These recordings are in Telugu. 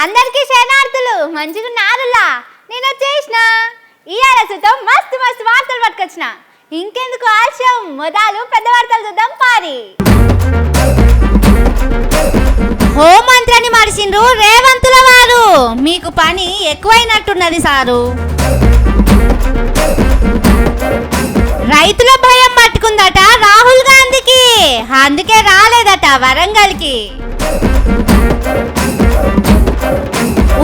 అందరికీ శరణార్థులు మంచిగా నారులా నేను వచ్చేసిన ఇయాల సుతం మస్తు మస్తు వార్తలు పట్టుకొచ్చిన. ఇంకెందుకు ఆలస్యం, మొదలు పెద్ద వార్తలు చూద్దాం పారి. హోంమంత్రిని మరిచిండ్రు రేవంతుల వారు. మీకు పని ఎక్కువైనట్టున్నది సారు. రైతుల భయం పట్టుకుందట రాహుల్ గాంధీకి, అందుకే రాలేదట వరంగల్కి.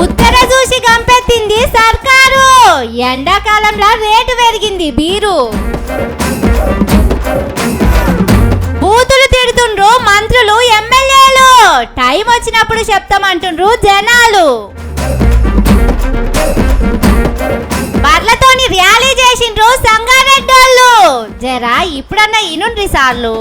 ఉత్తర చూసి గంపెత్తింది సర్కారు, ఎండాకాలంలో రేటు పెరిగింది బీరు. బూతులు తిడుతుండ్రు మంత్రులు ఎమ్మెల్యేలు, టైం వచ్చినప్పుడు చెప్తామంటుండ్రు జనాలు. బర్లతోని ర్యాలీ చేసిండ్రు సంగారెడ్డోళ్ళు, జరా ఇప్పుడన్నా ఇనుండ్రి సార్లు.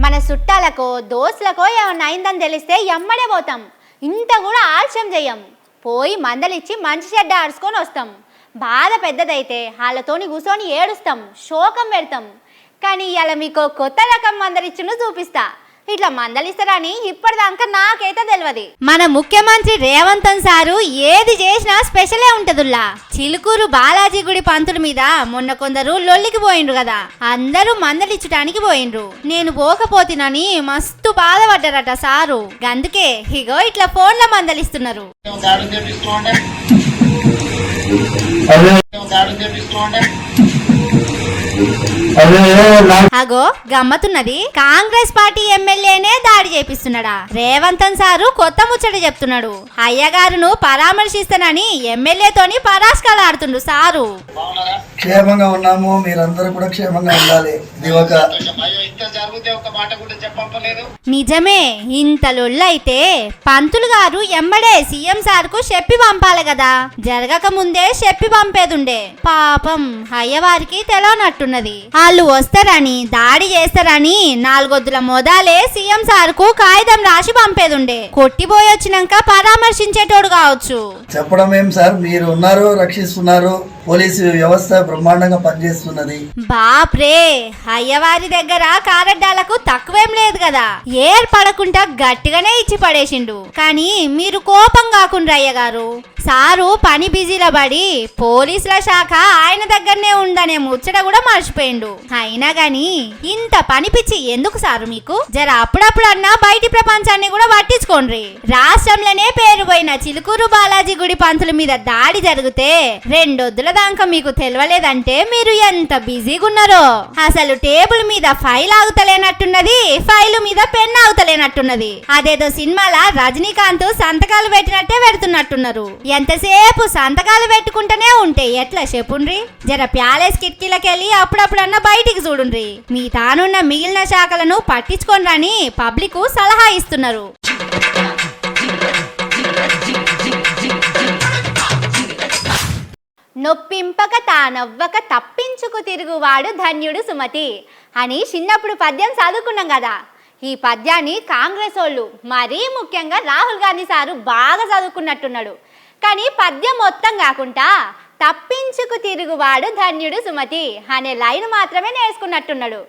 మన చుట్టాలకో దోస్తులకో ఏమన్నా అయిందని తెలిస్తే ఎమ్మడే పోతాం. ఇంత కూడా ఆలస్యం చెయ్యం. పోయి మందలిచ్చి మంచి చెడ్డ ఆడుచుకొని వస్తాం. బాధ పెద్దదైతే వాళ్ళతోని కూర్చొని ఏడుస్తాం, శోకం పెడతాం. కానీ ఇవాళ మీకు కొత్త రకం మందలిచ్చును చూపిస్తా. ఇట్లా మందలిస్తారని ఇప్పటిదాకా నాకైతే తెలియదు. మన ముఖ్యమంత్రి రేవంత్ సారు ఏది చేసినా స్పెషలే ఉంటదుల్లా. చిలుకూరు బాలాజీ గుడి పంతుల మీద మొన్న కొందరు లొల్లికి పోయిండ్రు కదా, అందరూ మందలిచ్చటానికి పోయిండ్రు. నేను పోకపోతినని మస్తు బాధపడ్డారట సారు. అందుకే ఇగో ఇట్లా ఫోన్ల మందలిస్తున్నారు. అగో గమ్మతున్నది, కాంగ్రెస్ పార్టీ ఎమ్మెల్యేనే దాడి చేపిస్తున్నాడా? రేవంత్ సారు కొత్త ముచ్చట చెప్తున్నాడు. అయ్యగారును పరామర్శిస్తానని ఎమ్మెల్యేతోని పరాస్కాలు ఆడుతుండు సారు. క్షేమంగా ఉన్నాము, మీరందరూ కూడా క్షేమంగా ఉండాలి. నిజమే, ఇంత లొల్లైతే పంతులు గారు ఎమ్మడే సీఎం సార్ కు చెప్పి పంపాలి కదా, జరగక ముందే చెప్పి పంపేదుండే. పాపం అయ్యవారికి తెలవనట్టున్నది. వాళ్ళు వస్తారని దాడి చేస్తారని నాలుగొద్దుల మొదలే సీఎం సార్ కు కాగితం రాసి పంపేదుండే. కొట్టిపోయి వచ్చినాక పరామర్శించేటోడు కావచ్చు. చెప్పడం ఏం సార్, మీరు ఉన్నారు, రక్షిస్తున్నారు. పోలీసు వ్యవస్థ బ్రహ్మాండంగా పనిచేస్తున్నది. బాప్రే, అయ్యవారి దగ్గర కారడ్డాలకు తక్కువేం లేదు కదా, ఏర్పడకుండా గట్టిగానే ఇచ్చి పడేసిండు. కానీ మీరు కోపం కాకుండా అయ్యగారు, సారు పని బిజీలో పడి పోలీసుల శాఖ ఆయన దగ్గరనే ఉందనే ముచ్చట కూడా మర్చిపోయిండు. అయినా గాని ఇంత పని పిచ్చి ఎందుకు సారు మీకు? జర అప్పుడప్పుడన్నా బయటి ప్రపంచాన్ని కూడా పట్టించుకోండి. రాష్ట్రంలోనే పేరు పోయిన చిలుకూరు బాలాజీ గుడి పంతుల మీద దాడి జరిగితే రెండొద్దుల దాకా మీకు తెలియలేదంటే మీరు ఎంత బిజీగా ఉన్నారో. అసలు టేబుల్ మీద ఫైల్ ఆగుతలేనట్టున్నది, ఫైలు మీద పెన్ ఆగుతలేనట్టున్నది. అదేదో సినిమాల రజనీకాంత్ సంతకాలు పెట్టినట్టే పెడుతున్నట్టున్నారు. ఎంతసేపు సంతకాలు పెట్టుకుంటూనే ఉంటే ఎట్లా చెప్పుండ్రి? జర ప్యాలెస్ కిటికీలకెళ్ళి అప్పుడప్పుడన్నా బయటికి చూడుండ్రి. మీ తానున్న మిగిలిన శాఖలను పట్టించుకోనని పబ్లిక్ సలహా ఇస్తున్నారు. నొప్పింపక తానవ్వక తప్పించుకు తిరుగువాడు ధన్యుడు సుమతి అని చిన్నప్పుడు పద్యం చదువుకున్నాం కదా. ఈ పద్యాన్ని కాంగ్రెస్ వాళ్ళు, మరీ ముఖ్యంగా రాహుల్ గాంధీ సారు బాగా చదువుకున్నట్టున్నాడు. కానీ పద్యం మొత్తం కాకుండా తప్పించుకు తిరుగువాడు ధన్యుడు సుమతి అనే లైన్ మాత్రమే నేర్చుకున్నట్టున్నాడు.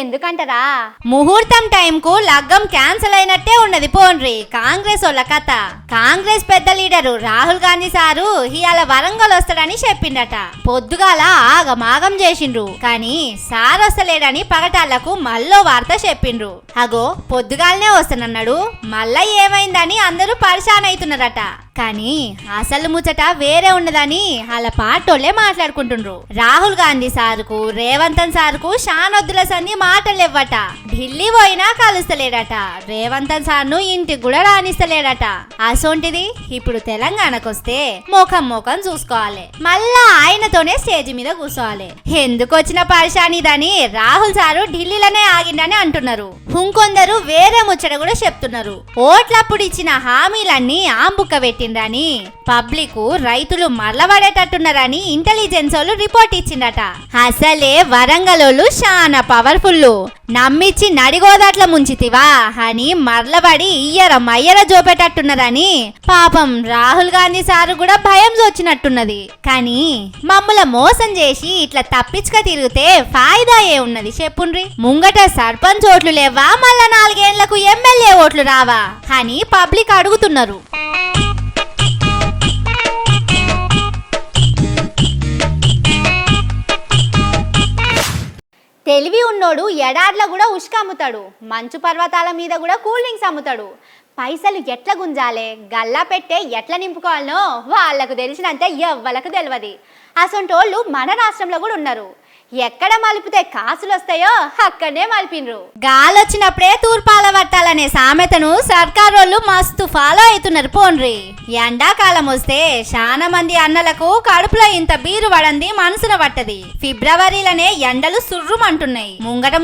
ఎందుకంటారా, ముహూర్తం టైంకు లగ్గం క్యాన్సిల్ అయినట్టే ఉన్నది పోన్రి కాంగ్రెస్ వాళ్ళ కథ. కాంగ్రెస్ పెద్ద లీడరు రాహుల్ గాంధీ సారు ఇవాళ వరంగల్ వస్తాడని చెప్పిండట. పొద్దుగాల ఆగమాగం చేసిండ్రు. కానీ సార్ వస్తలేడని పగటాళ్లకు మళ్ళో వార్త చెప్పిండ్రు. అగో పొద్దుగాలనే వస్తానన్నాడు, మళ్ళా ఏమైందని అందరూ పరిశాన్ అవుతున్నారట. కానీ అసలు ముచ్చట వేరే ఉన్నదని వాళ్ళ పాటోళ్లే మాట్లాడుకుంటుండ్రు. రాహుల్ గాంధీ సారుకు రేవంత్ సారుకు షానొద్దుల సంది మాటలేవ్వట. ఢిల్లీ పోయినా కలుస్తలేడట, రేవంత్ సార్ను ఇంటికి కూడా రానిస్తలేడట. అసోంటిది ఇప్పుడు తెలంగాణకు వస్తే ముఖం చూసుకోవాలి, మళ్ళా ఆయనతోనే స్టేజ్ మీద కూర్చోవాలి. ఎందుకు వచ్చిన పరిశానిదని రాహుల్ సారు ఢిల్లీలోనే ఆగిండని అంటున్నారు. ఇంకొందరు వేరే ముచ్చట కూడా చెప్తున్నారు. ఓట్లప్పుడు ఇచ్చిన హామీలన్నీ ఆంబుక్క పెట్టిండ్రని, పబ్లిక్ రైతులు మరలబడేటట్టున్నారని ఇంటెలిజెన్స్ వాళ్ళు రిపోర్ట్ ఇచ్చిండట. అసలే వరంగల్ చాలా పవర్ఫుల్ కుళ్ళు నమ్మిచ్చి నడిగోదాట్ల ముంచితివా అని మరలబడి మయ్యర జోపేటట్టున్నదని పాపం రాహుల్ గాంధీ సారు కూడా భయం వచ్చినట్టున్నది. కానీ మమ్ముల మోసం చేసి ఇట్లా తప్పించుక తిరిగితే ఫాయిదా ఏ ఉన్నది చెప్పుండ్రి. ముంగట సర్పంచ్ ఓట్లు లేవా, మళ్ళా 4 ఏళ్లకు ఎమ్మెల్యే ఓట్లు రావా అని పబ్లిక్ అడుగుతున్నారు. తెలివి ఉన్నోడు ఎడార్ల కూడా ఉష్క అమ్ముతాడు, మంచు పర్వతాల మీద కూడా కూల్ డ్రింక్స్ అమ్ముతాడు. పైసలు ఎట్లా గుంజాలే, గల్లా పెట్టే ఎట్లా నింపుకోవాలనో వాళ్ళకు తెలిసినంత ఎవ్వలకు తెలియదు. అసొంటోళ్ళు మన రాష్ట్రంలో కూడా ఉన్నారు. ఎక్కడ మలిపితే కాసులు వస్తాయో అక్కడనే మలిపినరు. గాలొచ్చినప్పుడే తూర్పాల పట్టాలనే సామెతను సర్కారోళ్ళు మస్తు ఫాలో అవుతున్నారు పోన్రి. ఎండాకాలం వస్తే చాలా మంది అన్నలకు కడుపులో ఇంత బీరు పడంది మనసున పట్టది. ఫిబ్రవరిలోనే ఎండలు సుర్రుమంటున్నాయి,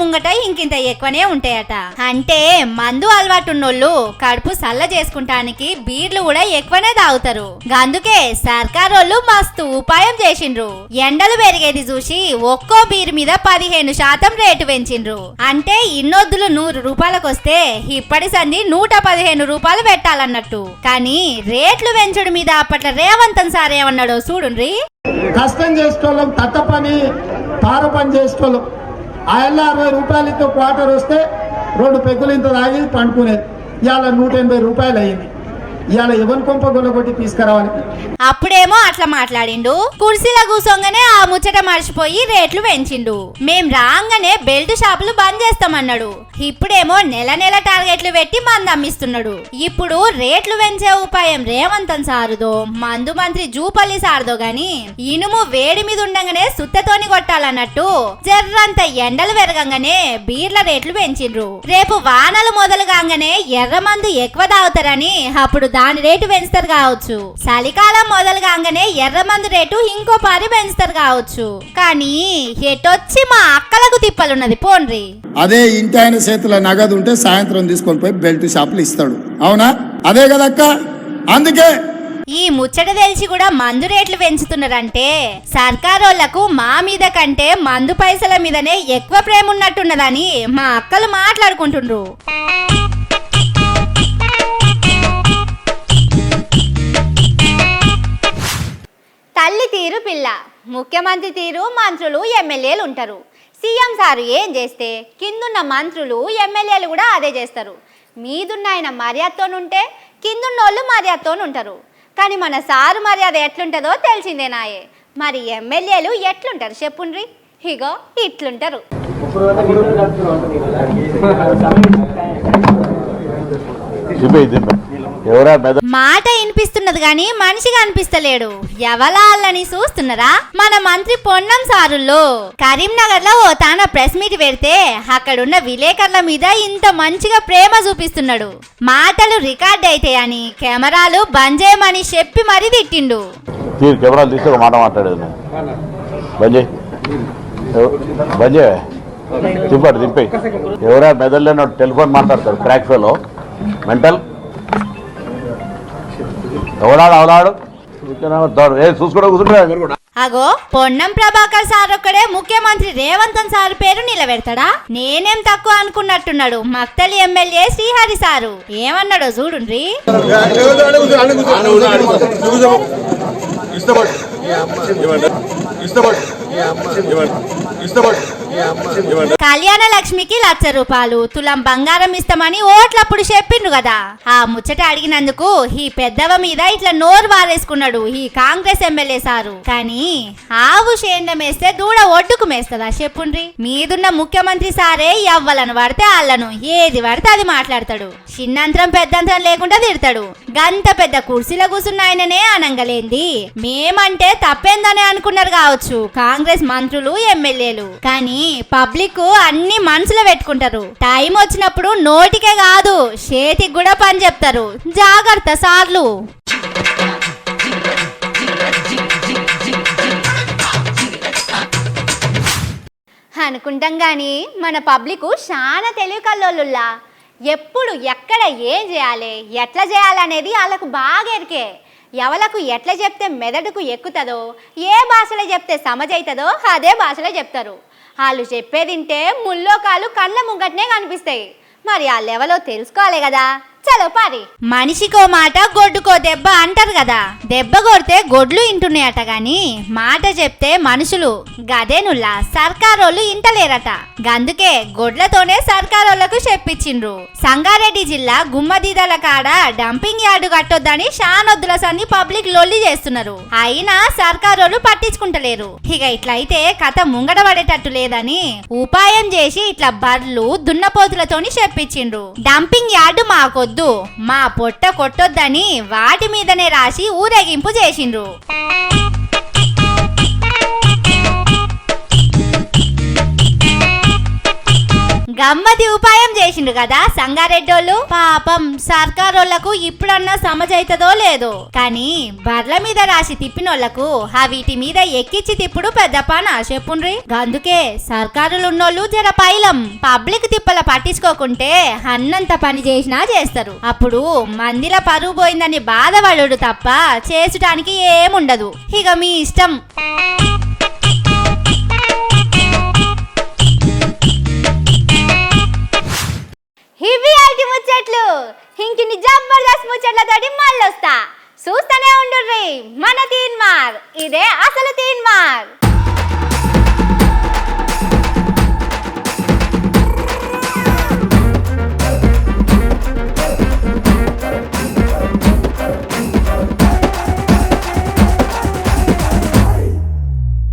ముంగట ఇంకింత ఎక్కువనే ఉంటాయట. అంటే మందు అలవాటున్నోళ్ళు కడుపు సల్ల చేసుకుంటానికి బీర్లు కూడా ఎక్కువనే తాగుతారు. అందుకే సర్కారోళ్ళు మస్తు ఉపాయం చేసిండ్రు. ఎండలు పెరిగేది చూసి ఒక్కో బీర్ మీద 15% రేటు పెంచిండ్రు. అంటే ఇన్నొద్దులు 100 రూపాయలకు వస్తే ఇప్పటి సంది 115 రూపాయలు పెట్టాలన్నట్టు. కానీ రేట్లు పెంచుడు మీద అప్పట్లో రేవంత్ సార్ ఏమన్నాడో చూడుండ్రి. కష్టం చేసుకోలేం, తట్ట పని పార పని చేసుకోలేం. ఆ 60 రూపాయలతో క్వార్టర్ వస్తే 2 పెగ్గులు ఇంత తాగి పండుకునేది. ఇవాళ 180 రూపాయలు అయ్యింది. ఇవాళ ఎవరి కొంప గొల్లగొట్టి తీసుకురావాలి. అప్పుడేమో అట్లా మాట్లాడిండు, కుర్చీలో కూసోగానే ఆ ముచ్చట మర్చిపోయి రేట్లు పెంచిండు. మేం రాగానే బెల్ట్ షాపులు బంద్ చేస్తామన్నాడు. ఇప్పుడేమో నెల టార్గెట్లు పెట్టి మందు అమ్మిస్తున్నాడు. ఇప్పుడు రేట్లు పెంచే ఉపాయం రేవంత్ సారుదో మందు మంత్రి జూపల్లి సార్దో గాని ఇనుము వేడి మీద ఉండగానే సుత్తతోని కొట్టాలన్నట్టు జర్రంత ఎండలు పెరగంగానే బీర్ల రేట్లు పెంచిండ్రు. రేపు వానలు మొదలు కాగానే ఎర్ర మందు ఎక్కువ తాగుతారని అప్పుడు దాని రేటు పెంచుతారు కావచ్చు. చలికాలం మొదలు కాగానే ఎర్ర మందు రేటు ఇంకో పారి పెంచుతారు కావచ్చు. కానీ ఎటొచ్చి మా అక్కలకు తిప్పలున్నది పోన్రి. అదే ఇంటి ఆయన చేతుల నగదు ఉంటే సాయంత్రం తీసుకొని పోయి బెల్ట్ షాపులు ఇస్తాడు. అవునా? అదే కదక్క. అందుకే ఈ ముచ్చట తెలిసి కూడా మందు రేట్లు పెంచుతున్నారంటే సర్కారోళ్లకు మా మీద కంటే మందు పైసల మీదనే ఎక్కువ ప్రేమ ఉన్నట్టున్నదని మా అక్కలు మాట్లాడుకుంటుండ్రు. తల్లి తీరు పిల్ల, ముఖ్యమంత్రి తీరు మంత్రులు ఎమ్మెల్యేలు ఉంటారు. సీఎం సారు ఏం చేస్తే కిందున్న మంత్రులు ఎమ్మెల్యేలు కూడా అదే చేస్తారు. మీదున్న ఆయన మర్యాదతోనుంటే కిందున్నోళ్ళు మర్యాదతోనుంటారు. కానీ మన సారు మర్యాద ఎట్లుంటుందో తెలిసిందేనాయే. మరి ఎమ్మెల్యేలు ఎట్లుంటారు చెప్పుండ్రి. ఇగో ఇట్లుంటారు. మాట వినిపిస్తున్నది గాని మనిషిగా అనిపిస్తలేడు. ఎవలాలని చూస్తున్నారా? మన మంత్రి పొన్నం సారుల్లో కరీంనగర్ లో ఓ తాన ప్రెస్ మీట్ పెడితే అక్కడున్న విలేకరుల మీద ఇంత మంచిగా ప్రేమ చూపిస్తున్నాడు. మాటలు రికార్డ్ అయితే అని కెమెరాలు బంద్ చేయమని చెప్పి మరీ తిట్టిండు. కెమెరాలు తీసి ఒక మాట మాట్లాడేది దింపాడు దింపే ఎవరా మెదడులో టెలిఫోన్ మాట్లాడతాడు. క్రాక్ ఫెలో మెంటల్ ఎవడాడు చూసుకోవడం కూర్చుంటా. అగో పొన్నం ప్రభాకర్ సార్ ఒక్కడే ముఖ్యమంత్రి రేవంత్ సార్ పేరు నిలబెడతాడా? నేనేం తక్కువ అనుకున్నట్టున్నాడు మక్తలి ఎమ్మెల్యే శ్రీహరి సారు. ఏమన్నాడో చూడుండ్రి. కళ్యాణ లక్ష్మికి 1,00,000 రూపాయలు తులం బంగారం ఇస్తామని ఓట్లప్పుడు చెప్పిండ్రు కదా. ఆ ముచ్చట అడిగినందుకు ఈ పెద్దవ మీద ఇట్లా నోరు వారేసుకున్నాడు ఈ కాంగ్రెస్ ఎమ్మెల్యే సారు. కానీ ఆవు షేండం వేస్తే దూడ ఒడ్డుకు మేస్తదా చెప్పుండ్రి. మీదున్న ముఖ్యమంత్రి సారే ఎవ్వలను పడితే వాళ్ళను ఏది పడితే అది మాట్లాడతాడు. చిన్నంతరం పెద్దంతరం లేకుండా తిడతాడు. గంత పెద్ద కుర్చీలో కూర్చున్న ఆయననే అనంగలేంది. మేమంటే తప్పేందని అనుకున్నారు కావచ్చు కాంగ్రెస్ మంత్రులు ఎమ్మెల్యేలు. కానీ పబ్లిక్ అన్ని మనసులో పెట్టుకుంటారు. టైం వచ్చినప్పుడు నోటికే కాదు చేతికి కూడా పని చెప్తారు. జాగ్రత్త సార్లు. అనుకుంటాం గాని మన పబ్లిక్ చాలా తెలివి కల్లోళ్ళుల్లా. ఎప్పుడు ఎక్కడ ఏం చేయాలి ఎట్లా చేయాలనేది వాళ్ళకు బాగా ఎరికే. ఎవలకు ఎట్లా చెప్తే మెదడుకు ఎక్కుతుందో, ఏ భాషలో చెప్తే సమజైతుందో అదే భాషలో చెప్తారు. వాళ్ళు చెప్పేదింటే ముల్లోకాలు కళ్ళ ముంగట్నే కనిపిస్తాయి. మరి వాళ్ళెవలో తెలుసుకోవాలి కదా. చలో పారి. మనిషికో మాట గొడ్డుకో దెబ్బ అంటారు కదా. దెబ్బ కొడితే గొడ్లు ఇంటున్నాయట గాని మాట చెప్తే మనుషులు గదేనుల్లా సర్కారోళ్ళు ఇంటలేరట. గందుకే గొడ్లతోనే సర్కారోళ్లకు చెప్పించిండ్రు. సంగారెడ్డి జిల్లా గుమ్మదీదల కాడ డంపింగ్ యార్డు కట్టొద్దని షానొద్దుల సంది పబ్లిక్ లొల్లి చేస్తున్నారు. అయినా సర్కారోళ్ళు పట్టించుకుంటలేరు. ఇక ఇట్లయితే కథ ముంగడ పడేటట్టు లేదని ఉపాయం చేసి ఇట్లా బర్లు దున్నపోతులతోని చెప్పించిండ్రు. డంపింగ్ యార్డు మాకొద్దు, మా పొట్ట కొట్టొద్దని వాటి మీదనే రాసి ఊరేగింపు చేసిండ్రు. గమ్మతి ఉపాయం చేసిండ్రు కదా సంగారెడ్డోళ్ళు. పాపం సర్కారోళ్లకు ఇప్పుడన్నా సమజైతదో లేదో కానీ బర్ల మీద రాసి తిప్పినోళ్లకు వీటి మీద ఎక్కిచ్చి తిప్పుడు పెద్ద పని చెప్పుండ్రి. అందుకే సర్కారులున్నోళ్ళు జర పైలం పబ్లిక్ తిప్పల పట్టించుకోకుంటే అన్నంత పని చేసినా చేస్తారు. అప్పుడు మందిల పరువు పోయిందని బాధపడు తప్ప చేసుటానికి ఏముండదు. ఇక మీ ఇష్టం. ఇవి అల్టి ముచ్చట్లు. ఇంకిన్ని జబర్దస్త్ ముచ్చట్లతోటి మళ్ళొస్తా. చూస్తూనే ఉండుర్రి మన తీన్మార్. ఇదే అసలు తీన్మార్.